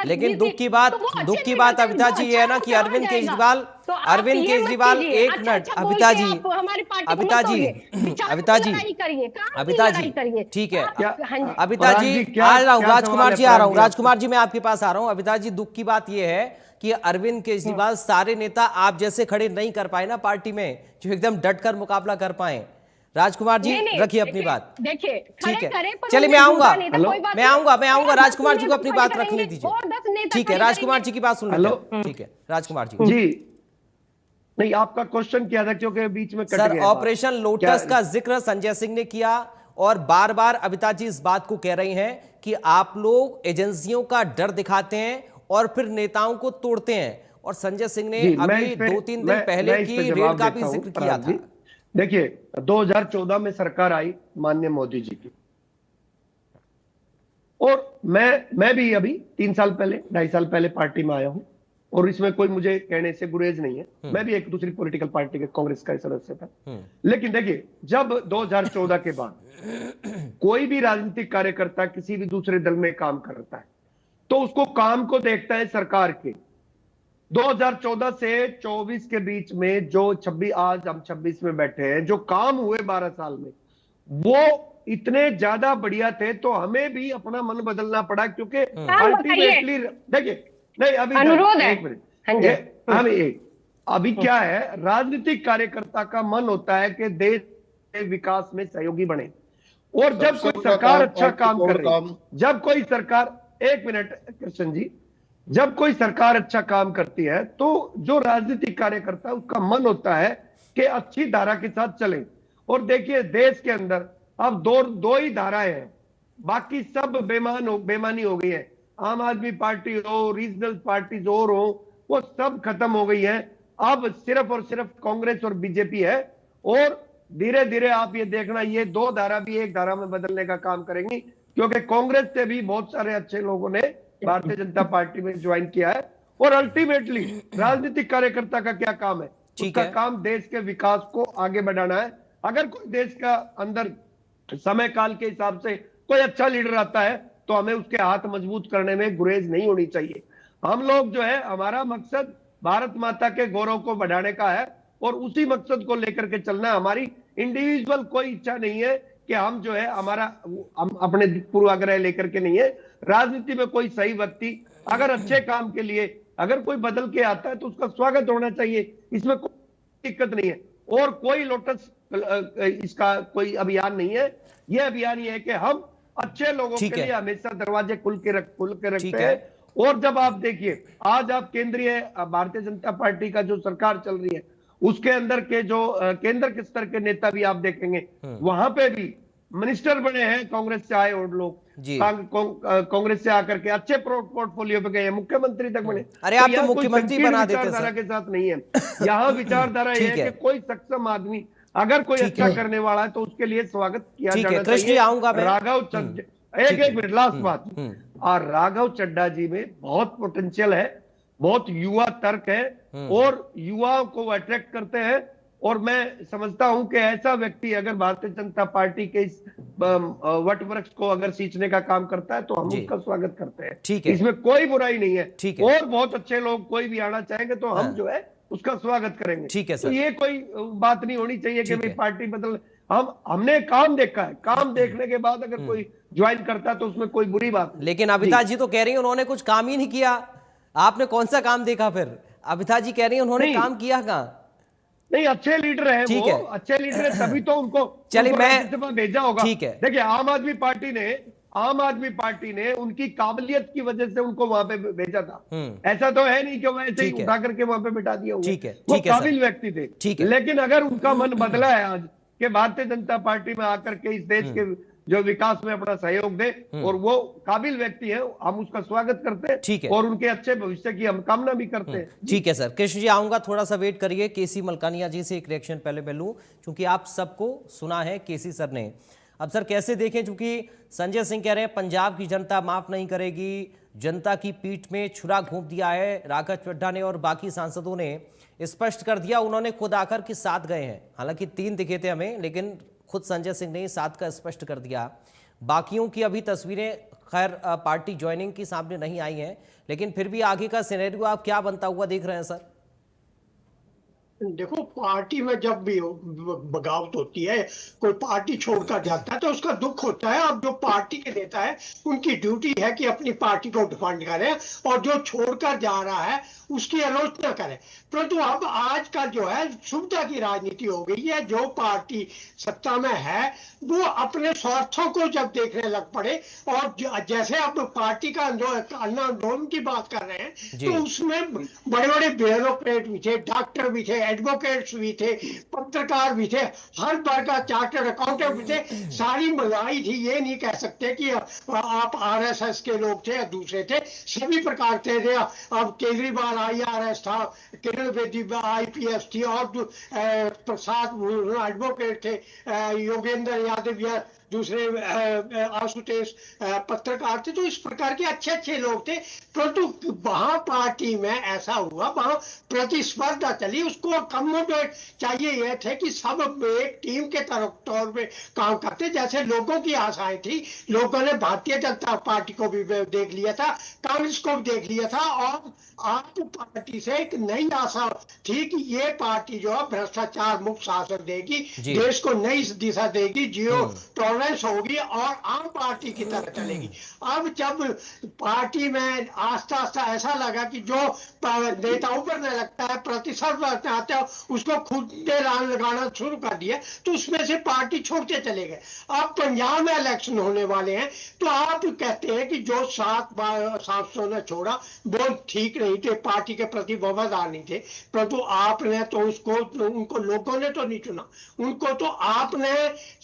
लेकिन दुख की बात अविता जी ये है ना कि अरविंद केजरीवाल एक मिनट अविता जी ठीक है, अविता जी आ रहा हूँ, राजकुमार जी आ रहा हूँ, राजकुमार जी मैं आपके पास आ रहा हूँ। अविता जी, दुख की बात यह है कि अरविंद केजरीवाल सारे नेता आप जैसे खड़े नहीं कर पाए ना पार्टी में, जो एकदम डट कर मुकाबला कर पाए। राजकुमार जी रखिए अपनी बात, देखिए ठीक है, चलिए मैं आऊंगा राजकुमार जी को अपनी बात रखने दीजिए, ठीक है, राजकुमार जी की बात सुन लो, ठीक है राजकुमार जी नहीं, आपका क्वेश्चन क्या था, क्योंकि बीच में कट सर गया। ऑपरेशन लोटस का जिक्र संजय सिंह ने किया और बार बार अविता जी इस बात को कह रही हैं कि आप लोग एजेंसियों का डर दिखाते हैं और फिर नेताओं को तोड़ते हैं, और संजय सिंह ने अभी 2-3 दिन पहले की रेड का भी जिक्र किया था। देखिए 2014 में सरकार आई माननीय मोदी जी की, और मैं भी अभी 3 साल पहले 2.5 साल पहले पार्टी में आया हूं, और इसमें कोई मुझे कहने से गुरेज नहीं है। मैं भी एक दूसरी पॉलिटिकल पार्टी के कांग्रेस का सदस्य था। लेकिन देखिए, जब 2014 के बाद कोई भी राजनीतिक कार्यकर्ता किसी भी दूसरे दल में काम करता है तो उसको काम को देखता है सरकार के। 2014 से 24 के बीच में जो 26, आज हम 26 में बैठे हैं, जो काम हुए 12 साल में, वो इतने ज्यादा बढ़िया थे, तो हमें भी अपना मन बदलना पड़ा, क्योंकि अल्टीमेटली देखिए, नहीं अभी अनुरोध है, एक मिनट, अभी क्या है, राजनीतिक कार्यकर्ता का मन होता है कि देश के विकास में सहयोगी बने, और जब कोई सरकार अच्छा काम कर रही है, जब कोई सरकार, एक मिनट कृष्ण जी, जब कोई सरकार अच्छा काम करती है तो जो राजनीतिक कार्यकर्ता, उसका मन होता है कि अच्छी धारा के साथ चले। और देखिए, देश के अंदर अब दो ही धाराएं हैं, बाकी सब बेमानी हो गई है। आम आदमी पार्टी हो, रीजनल पार्टीज और हो, वो सब खत्म हो गई है। अब सिर्फ और सिर्फ कांग्रेस और बीजेपी है, और धीरे धीरे आप ये देखना, ये 2 धारा भी 1 धारा में बदलने का काम करेंगी, क्योंकि कांग्रेस से भी बहुत सारे अच्छे लोगों ने भारतीय जनता पार्टी में ज्वाइन किया है। और अल्टीमेटली राजनीतिक कार्यकर्ता का क्या काम है? उसका काम देश के विकास को आगे बढ़ाना है। अगर कोई देश का अंदर समय काल के हिसाब से कोई अच्छा लीडर आता है तो हमें उसके हाथ मजबूत करने में गुरेज नहीं होनी चाहिए। हम लोग जो है, हमारा मकसद भारत माता के गौरव को बढ़ाने का है, और उसी मकसद को लेकर के चलना। हमारी इंडिविजुअल कोई इच्छा नहीं है कि हम जो है, हम अपने पूर्वाग्रह लेकर के नहीं है। राजनीति में कोई सही व्यक्ति अगर अच्छे काम के लिए अगर कोई बदल के आता है तो उसका स्वागत होना चाहिए, इसमें कोई दिक्कत नहीं है। और कोई लोटस इसका कोई अभियान नहीं है। यह अभियान ये है कि हम अच्छे लोगों के लिए हमेशा दरवाजे खुल के रखते हैं। और जब आप देखिए, आज आप केंद्रीय भारतीय जनता पार्टी का जो सरकार चल रही है, उसके अंदर के जो केंद्र के स्तर के नेता भी आप देखेंगे, वहां पे भी मिनिस्टर बने हैं कांग्रेस से आए और लोग, कांग्रेस से आकर के अच्छे पोर्टफोलियो पे गए, मुख्यमंत्री तक बने। अरे आप तो मुख्यमंत्री बना देते हैं। विचारधारा के साथ नहीं है यहाँ। विचारधारा ये है कि कोई सक्षम आदमी अगर कोई अच्छा करने वाला है तो उसके लिए स्वागत किया जाना चाहिए। राघव चड्ढा, एक मिनट, लास्ट बात, और राघव चड्ढा जी में बहुत पोटेंशियल है, बहुत युवा तर्क है, और युवाओं को अट्रैक्ट करते हैं, और मैं समझता हूं कि ऐसा व्यक्ति अगर भारतीय जनता पार्टी के इस वट वृक्ष को अगर सींचने का काम करता है तो हम उसका स्वागत करते हैं। ठीक है, इसमें कोई बुराई नहीं है। ठीक है, और बहुत अच्छे लोग कोई भी आना चाहेंगे तो हम जो है उसका स्वागत करेंगे। ठीक है सर। तो ये कोई बात नहीं होनी चाहिए कि भाई पार्टी बदल, हमने काम देखा है, काम देखने के बाद अगर कोई ज्वाइन करता है तो उसमें कोई बुरी बात नहीं। लेकिन अमिता जी तो कह रही है उन्होंने कुछ काम ही नहीं किया। आपने कौन सा काम देखा फिर? अमिता जी कह रही है उन्होंने काम किया कहाँ? नहीं, अच्छे लीडर है वो, अच्छे लीडर है तभी तो उनको चलिए मैं भेजा होगा। ठीक है, देखिए आम आदमी पार्टी ने उनकी काबिलियत की वजह से उनको वहां पे भेजा था। ऐसा तो है नहीं कि वो ऐसे ही उठा करके वहां पे बिठा दिया हुआ। वो काबिल व्यक्ति थे। लेकिन अगर उनका मन बदला है आज कि भारतीय जनता पार्टी में आकर के इस देश के जो विकास में अपना सहयोग दे और वो काबिल व्यक्ति है, हम उसका स्वागत करते हैं। ठीक है, और उनके अच्छे भविष्य की हम कामना भी करते हैं। ठीक है सर। कृष्ण जी आऊंगा, थोड़ा सा वेट करिए। केसी मलकानिया जी से एक रिएक्शन पहले मैं लूं, क्योंकि आप सबको सुना है केसी सर ने। अब सर कैसे देखें, क्योंकि संजय सिंह कह रहे हैं पंजाब की जनता माफ नहीं करेगी, जनता की पीठ में छुरा घोंप दिया है। राघव चड्ढा ने और बाकी सांसदों ने स्पष्ट कर दिया, उन्होंने खुद आकर के साथ गए हैं। हालांकि 3 दिखे थे हमें, लेकिन खुद संजय सिंह ने साथ का स्पष्ट कर दिया। बाकियों की अभी तस्वीरें खैर पार्टी ज्वाइनिंग की सामने नहीं आई हैं, लेकिन फिर भी आगे का सिनेरियो आप क्या बनता हुआ देख रहे हैं सर? देखो, पार्टी में जब भी बगावत होती है, कोई पार्टी छोड़कर जाता है तो उसका दुख होता है। अब जो पार्टी के नेता है उनकी ड्यूटी है कि अपनी पार्टी को डिफेंड करें और जो छोड़कर जा रहा है उसकी आलोचना करें। परंतु अब आज का जो है सुविधा की राजनीति हो गई है। जो पार्टी सत्ता में है वो अपने स्वार्थों को जब देखने लग पड़े, और जैसे अब पार्टी का जो आंदोलन की बात कर रहे हैं तो उसमें बड़े बड़े ब्यूरोक्रेट भी थे, डॉक्टर भी थे, एडवोकेट्स भी थे, पत्रकार भी थे, हर वर्ग का चार्टर्ड अकाउंटेंट भी थे। सारी मलाई थी। ये नहीं कह सकते कि आप आरएसएस के लोग थे या दूसरे थे, सभी प्रकार थे। अब केजरीवाल IRS था, किरण बेदी IPS थी, और प्रसाद एडवोकेट थे, योगेंद्र यादव या दूसरे आशुतोष पत्रकार थे। तो इस प्रकार के अच्छे अच्छे लोग थे। परंतु वहां पार्टी में ऐसा हुआ, वहां प्रतिस्पर्धा चली, उसको अकोमोडेट चाहिए। यह थे कि सब एक टीम के तौर पे काम करते, जैसे लोगों की आशाएं थी। लोगों ने भारतीय जनता पार्टी को भी देख लिया था, कांग्रेस को भी देख लिया था, और आप पार्टी से एक नई आशा थी कि ये पार्टी जो है भ्रष्टाचार मुक्त शासन देगी, देश को नई दिशा देगी, जीरो टॉलरेंस होगी और आम पार्टी की तरह चलेगी। अब जब पार्टी में आस्ता आस्ता ऐसा लगा कि जो नेता उभरने लगता है, प्रतिस्पर्धा आते हैं, उसको खुद ने रान लगाना शुरू कर दिया, तो उसमें से पार्टी छोड़ते चले गए। अब पंजाब में इलेक्शन होने वाले हैं, तो आप कहते हैं कि जो 7 सांसदों ने छोड़ा वो ठीक नहीं थे, पार्टी के प्रति वफादार नहीं थे। परंतु आपने तो उनको लोगों ने तो नहीं चुना, उनको तो आपने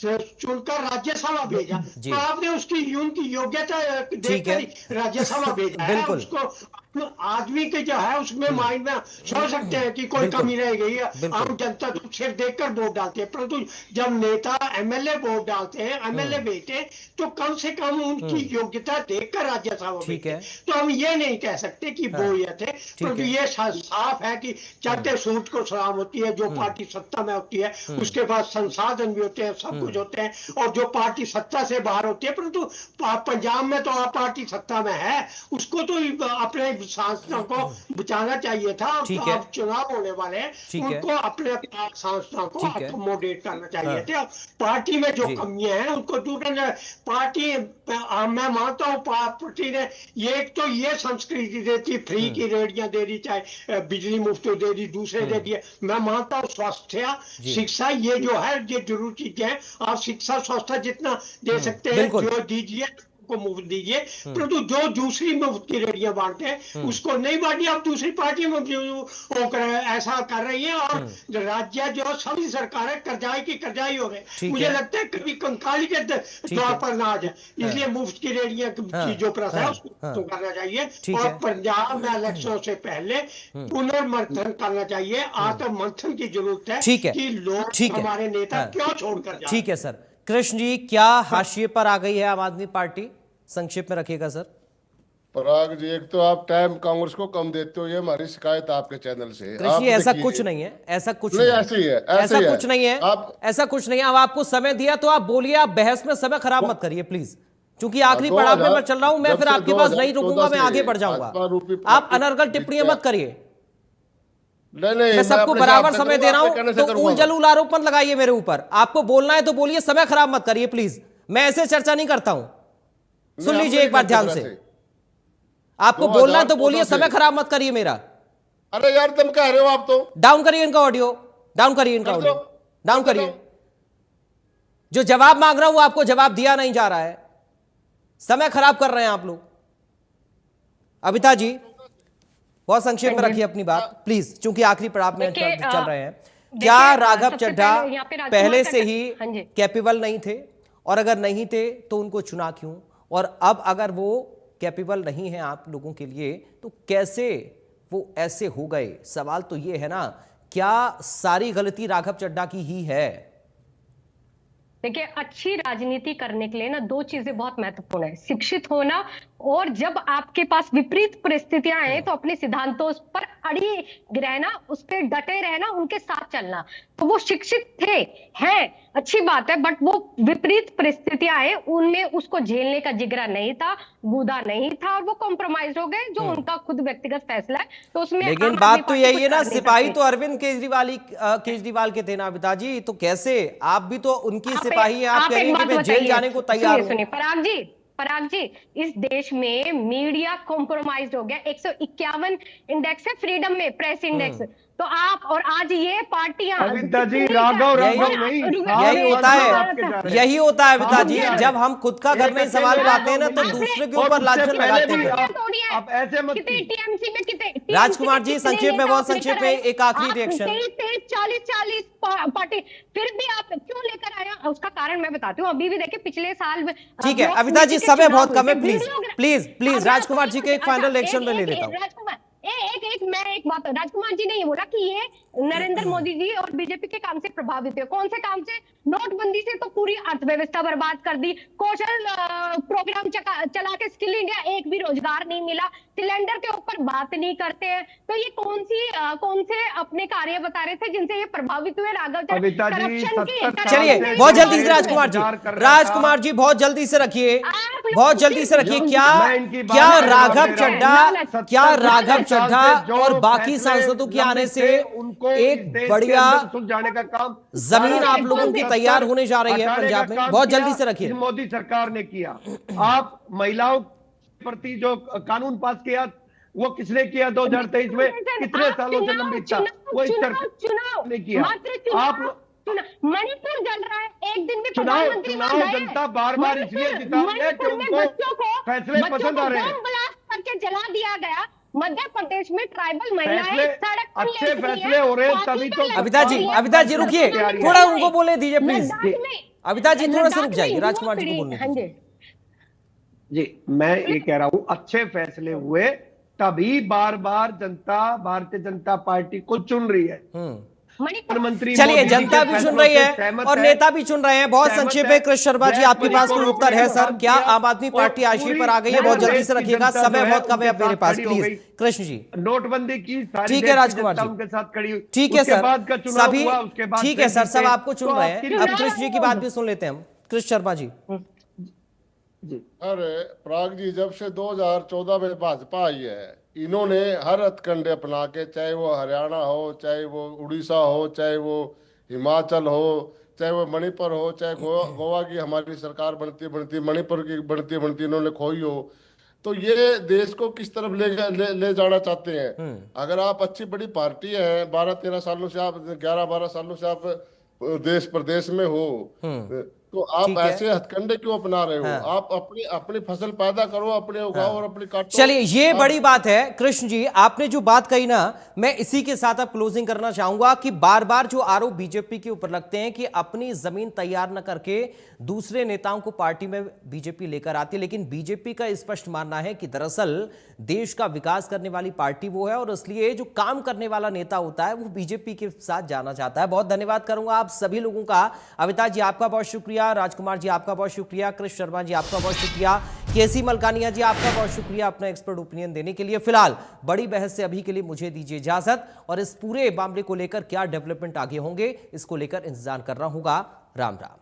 चुनकर राज्यसभा भेजा। तो आपने उसकी उनकी योग्यता देखकर राज्यसभा भेजा है। उसको आदमी के जो है उसमें माइंड में सोच सकते हैं कि कोई कमी रह गई है। आम जनता तो सिर्फ देखकर वोट डालते हैं, परंतु जब नेता MLA वोट डालते हैं, MLA भेजते हैं, तो कम से कम उनकी योग्यता देखकर राज्यसभा भेजते हैं। तो हम ये नहीं कह सकते कि वो ये थे, परंतु ये साफ है कि चलते सूट को सलाम होती है। जो पार्टी सत्ता में होती है उसके पास संसाधन भी होते हैं, सब कुछ होते हैं, और जो पार्टी सत्ता से बाहर होती है, परंतु पंजाब में तो आप पार्टी सत्ता में है, उसको तो अपने सांसदों को बचाना चाहिए था। अब चुनाव होने वाले हैं, उनको अपने सांसदों को अकोमोडेट करना चाहिए थे। पार्टी में जो कमियां हैं उनको दूसरा पार्टी, मैं मानता हूँ पार्टी ने तो ये संस्कृति देती, फ्री की रेडियां दे दी, चाहे बिजली मुफ्त दे दी, दूसरे दे दिए। मैं मानता हूँ स्वास्थ्य, शिक्षा, ये जो है ये जरूर चीजें हैं। आप शिक्षा स्वास्थ्य जितना दे सकते हैं जो दीजिए, को मुफ्त दीजिए, परंतु जो दूसरी मुफ्त की रेडियां बांटते हैं उसको नहीं बांटिए। अब दूसरी पार्टी में ऐसा कर रही है, और राज्य जो सभी सरकारें कर्जाई की कर्जाई हो गए। मुझे लगता है कभी कंकाली के द्वार पर ना आ जाए, इसलिए मुफ्त की रेडियां की जो प्रथा है उसको तो करना चाहिए। और पंजाब में इलेक्शन से पहले पुनर्मंथन करना चाहिए। आत्म मंथन की जरूरत है कि लोग हमारे नेता क्यों छोड़कर जाए। ठीक है सर। कृष्ण जी, क्या हाशिए पर आ गई है आम आदमी पार्टी? संक्षेप में रखिएगा सर। पराग जी, एक तो आप टाइम कांग्रेस को कम देते हो, ये हमारी शिकायत आपके चैनल से। कृष्ण जी, ऐसा कुछ नहीं है, ऐसा कुछ नहीं, ऐसे ही है, ऐसा कुछ नहीं है, ऐसा कुछ नहीं है। अब आपको समय दिया तो आप बोलिए, आप बहस में समय खराब मत करिए प्लीज, क्योंकि आखिरी पड़ाव में मैं चल रहा हूं, मैं फिर आपके पास नहीं रुकूंगा, मैं आगे बढ़ जाऊंगा। आप अनर्गल टिप्पणियां मत करिए। नहीं, मैं सबको बराबर समय दे रहा हूं, तो उन जलूल आरोप मत लगाइए मेरे ऊपर। आपको बोलना है तो बोलिए, समय खराब मत करिए प्लीज। मैं ऐसे चर्चा नहीं करता हूं। सुन लीजिए एक बार ध्यान से, आपको बोलना है तो बोलिए, समय खराब मत करिए मेरा। अरे यार, तुम कह रहे हो, आप तो डाउन करिए इनका ऑडियो, डाउन करिए इनका ऑडियो, डाउन करिए। जो जवाब मांग रहा हूं वो आपको जवाब दिया नहीं जा रहा है, समय खराब कर रहे हैं आप लोग। अबिता जी, बहुत संक्षेप में रखिए अपनी बात प्लीज, क्योंकि आखिरी पड़ाव में चल रहे हैं। क्या राघव चड्ढा पहले से ही कैपेबल नहीं थे, और अगर नहीं थे तो उनको चुना क्यों, और अब अगर वो कैपेबल नहीं है आप लोगों के लिए तो कैसे वो ऐसे हो गए? सवाल तो ये है ना, क्या सारी गलती राघव चड्ढा की ही है? देखिए, अच्छी राजनीति करने के लिए ना दो चीजें बहुत महत्वपूर्ण है, शिक्षित होना, और जब आपके पास विपरीत परिस्थितियां आए तो अपने सिद्धांतों पर अड़ी रहना, उस पर डटे रहना, उनके साथ चलना। तो वो शिक्षित थे, हैं, अच्छी बात है, बट वो विपरीत परिस्थितियां आए, उनमें उसको झेलने का जिगरा नहीं था, गुदा नहीं था, और वो कॉम्प्रोमाइज हो गए, जो उनका खुद व्यक्तिगत फैसला है। तो उसमें लेकिन बात तो यही है ना, सिपाही तो अरविंद केजरीवाल के थे ना अबिता जी, तो कैसे आप भी तो उनकी सिपाही हैं? आप कह रही हैं कि मैं जेल जाने को तैयार हूं। सुनिए पराग जी, इस देश में मीडिया कॉम्प्रोमाइज हो गया। 151 इंडेक्स है फ्रीडम में, प्रेस इंडेक्स। तो आप और आज ये पार्टियां, अबिता जी, राघव नहीं, यही होता है, यही होता है अबिता जी, जब हम खुद का घर नहीं संभाल पाते हैं ना तो दूसरे के ऊपर लांछन लगाते हैं। आप ऐसे मत। टीएमसी में कितने, राजकुमार जी, संक्षेप में, बहुत संक्षेप में एक आखिरी रिएक्शन। 40 पार्टी, फिर भी आप क्यों लेकर आया? उसका कारण मैं बताती हूँ। अभी भी देखिए, पिछले साल ठीक है अबिता जी, समय बहुत कम है, please please please Rajkumar ji के एक फाइनल रिएक्शन में ले लेता हूँ। मैं एक बात, राजकुमार जी ने ये बोला कि ये नरेंद्र मोदी जी और बीजेपी के काम से प्रभावित है। कौन से काम से? नोटबंदी से तो पूरी अर्थव्यवस्था बर्बाद कर दी, कौशल प्रोग्राम चला के स्किल इंडिया, एक भी रोजगार नहीं मिला, सिलेंडर के ऊपर बात नहीं करते हैं। तो ये कौन से अपने कार्य बता रहे थे जिनसे ये प्रभावित हुए? राघव चड्ढा। चलिए, बहुत जल्दी से राजकुमार जी बहुत जल्दी से रखिए, बहुत जल्दी से रखिए। क्या राघव चड्ढा और बाकी सांसदों के आने से एक बढ़िया जाने का काम जमीन आप लोगों की तैयार होने जा रही है पंजाब में? बहुत जल्दी से रखिए। मोदी सरकार ने किया। आप महिलाओं के प्रति जो कानून पास किया, वो किसने किया? 2023 में कितने सालों से लंबित था, वो इस सरकार ने किया। आप मणिपुर जल रहा है, एक दिन में चुनाव जनता बार बार इसलिए जिताती है कि उनको फैसले पसंद आ रहे हैं। करके जला दिया गया। मध्य प्रदेश में ट्राइबल महिलाएं सड़क पर अच्छे फैसले हो रहे हैं तभी तो। अबिता जी रुकिए, थोड़ा उनको बोले दीजिए प्लीज। अबिता जी थोड़ा सा रुक जाइए, राजकुमार जी को बोलने जी। मैं ये कह रहा हूँ, अच्छे फैसले हुए तभी बार बार जनता भारतीय जनता पार्टी को चुन रही है। प्रधानमंत्री, चलिए, जनता भी चुन रही है और नेता भी चुन रहे हैं। बहुत संक्षेप में कृष्ण शर्मा जी, आपके पास कोई उत्तर है सर? क्या आम आदमी पार्टी आशय पर आ गई है? बहुत जल्दी से रखिएगा, समय बहुत कम है मेरे पास, प्लीज कृष्ण जी। नोटबंदी की ठीक है राजकुमार जी, उनके साथ खड़ी, ठीक है सर, सभी ठीक है सर, सब आपको चुन रहे हैं। अब कृष्ण जी की बात भी सुन लेते हैं हम। कृष्ण शर्मा जी। अरे पराग जी, जब से 2014 में भाजपा आई है, इन्होंने हर हथकंडे अपना के, चाहे वो हरियाणा हो, चाहे वो उड़ीसा हो, चाहे वो हिमाचल हो, चाहे वो मणिपुर हो, चाहे गोवा की हमारी सरकार बनती मणिपुर की बनती इन्होंने खोई हो, तो ये देश को किस तरफ ले जाना चाहते हैं? अगर आप अच्छी बड़ी पार्टी है, 12-13 सालों से आप 11-12 सालों से आप देश प्रदेश में हो, तो आप ऐसे हथकंडे क्यों अपना रहे हो? आप अपनी फसल पैदा करो, अपने उगाओ और अपनी काटो। चलिए, ये बड़ी बात है कृष्ण जी, आपने जो बात कही ना, मैं इसी के साथ अब क्लोजिंग करना चाहूंगा कि बार बार जो आरोप बीजेपी के ऊपर लगते हैं कि अपनी जमीन तैयार न करके दूसरे नेताओं को पार्टी में बीजेपी लेकर आती है, लेकिन बीजेपी का स्पष्ट मानना है कि दरअसल देश का विकास करने वाली पार्टी वो है, और इसलिए जो काम करने वाला नेता होता है वो बीजेपी के साथ जाना चाहता है। बहुत धन्यवाद करूंगा आप सभी लोगों का। अबिता जी, आपका बहुत शुक्रिया। शुक्रिया, राजकुमार जी आपका बहुत शुक्रिया, कृष शर्मा जी आपका बहुत शुक्रिया, केसी मलकानिया जी आपका बहुत शुक्रिया अपना एक्सपर्ट ओपिनियन देने के लिए। फिलहाल बड़ी बहस से अभी के लिए मुझे दीजिए इजाजत, और इस पूरे मामले को लेकर क्या डेवलपमेंट आगे होंगे इसको लेकर इंतजार करना होगा। राम राम।